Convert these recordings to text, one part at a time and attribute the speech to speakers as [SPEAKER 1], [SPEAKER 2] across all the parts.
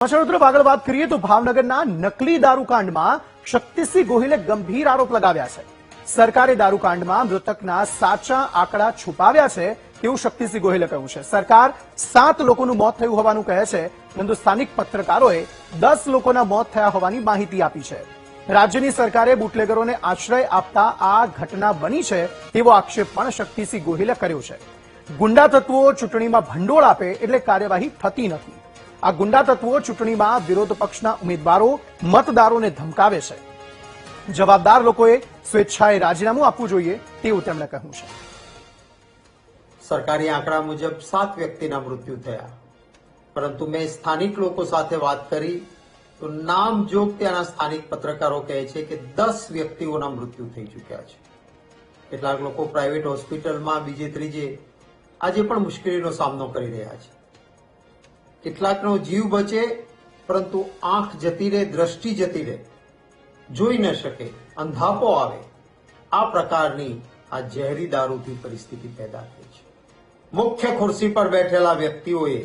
[SPEAKER 1] તરફ આગળ વાત કરીએ તો ભાવનગરના નકલી દારૂકાંડમાં શક્તિસિંહ ગોહિલે ગંભીર આરોપ લગાવ્યા છે. સરકારે દારૂકાંડમાં મૃતકના સાચા આંકડા છુપાવ્યા છે તેવું શક્તિસિંહ ગોહિલે કહ્યું છે. સરકાર 7 લોકોનું મોત થયું હોવાનું કહે છે, પરંતુ સ્થાનિક પત્રકારોએ 10 લોકોના મોત થયા હોવાની માહિતી આપી છે. રાજ્યની સરકારે બુટલેગરોને આશ્રય આપતા આ ઘટના બની છે તેવો આક્ષેપ પણ શક્તિસિંહ ગોહિલે કર્યો છે. ગુંડા તત્વો ચૂંટણીમાં ભંડોળ આપે એટલે કાર્યવાહી થતી નથી. આ ગુંડા તત્વો ચૂંટણીમાં વિરોધ પક્ષના ઉમેદવારો મતદારોને ધમકાવે છે. જવાબદાર લોકોએ સ્વેચ્છાએ રાજીનામું આપવું જોઈએ તેવું તેમણે કહ્યું છે.
[SPEAKER 2] સરકારી આંકડા મુજબ 7 વ્યક્તિના મૃત્યુ થયા, પરંતુ મેં સ્થાનિક લોકો સાથે વાત કરી તો નામજોગ ત્યાંના સ્થાનિક પત્રકારો કહે છે કે 10 વ્યક્તિઓના મૃત્યુ થઈ ચૂક્યા છે. કેટલાક લોકો પ્રાઇવેટ હોસ્પિટલમાં બીજે ત્રીજે આજે પણ મુશ્કેલીનો સામનો કરી રહ્યા છે. કેટલાકનો જીવ બચે પરંતુ આંખ જતી રહે, દ્રષ્ટિ જતી રહે, જોઈ ન શકે, અંધાપો આવે, આ પ્રકારની આ ઝેરી દારૂથી પરિસ્થિતિ પેદા થઈ છે. મુખ્ય ખુરશી પર બેઠેલા વ્યક્તિઓએ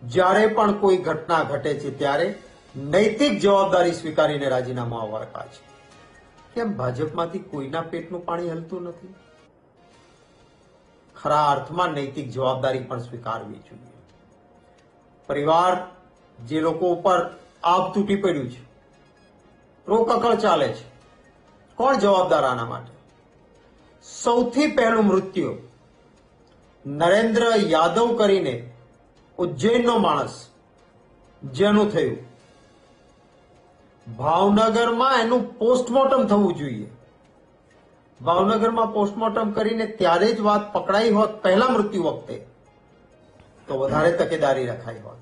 [SPEAKER 2] જ્યારે પણ કોઈ ઘટના ઘટે છે ત્યારે નૈતિક જવાબદારી સ્વીકારીને રાજીનામું આપવા છે. કેમ ભાજપમાંથી કોઈના પેટનું પાણી હલતું નથી? ખરા અર્થમાં નૈતિક જવાબદારી પણ સ્વીકારવી જોઈએ. પરિવાર જે લોકો ઉપર આભ તૂટી પડ્યું છે, રોકકળ ચાલે છે, કોણ જવાબદાર આના માટે? સૌથી પહેલું મૃત્યુ નરેન્દ્ર યાદવ કરીને ઉજ્જૈનનો માણસ જેનું થયું, ભાવનગરમાં એનું પોસ્ટમોર્ટમ થવું જોઈએ. ભાવનગરમાં પોસ્ટમોર્ટમ કરીને ત્યારે જ વાત પકડાઈ હોત પહેલા મૃત્યુ વખતે, તો વધારે તકેદારી રખાઈ હોત.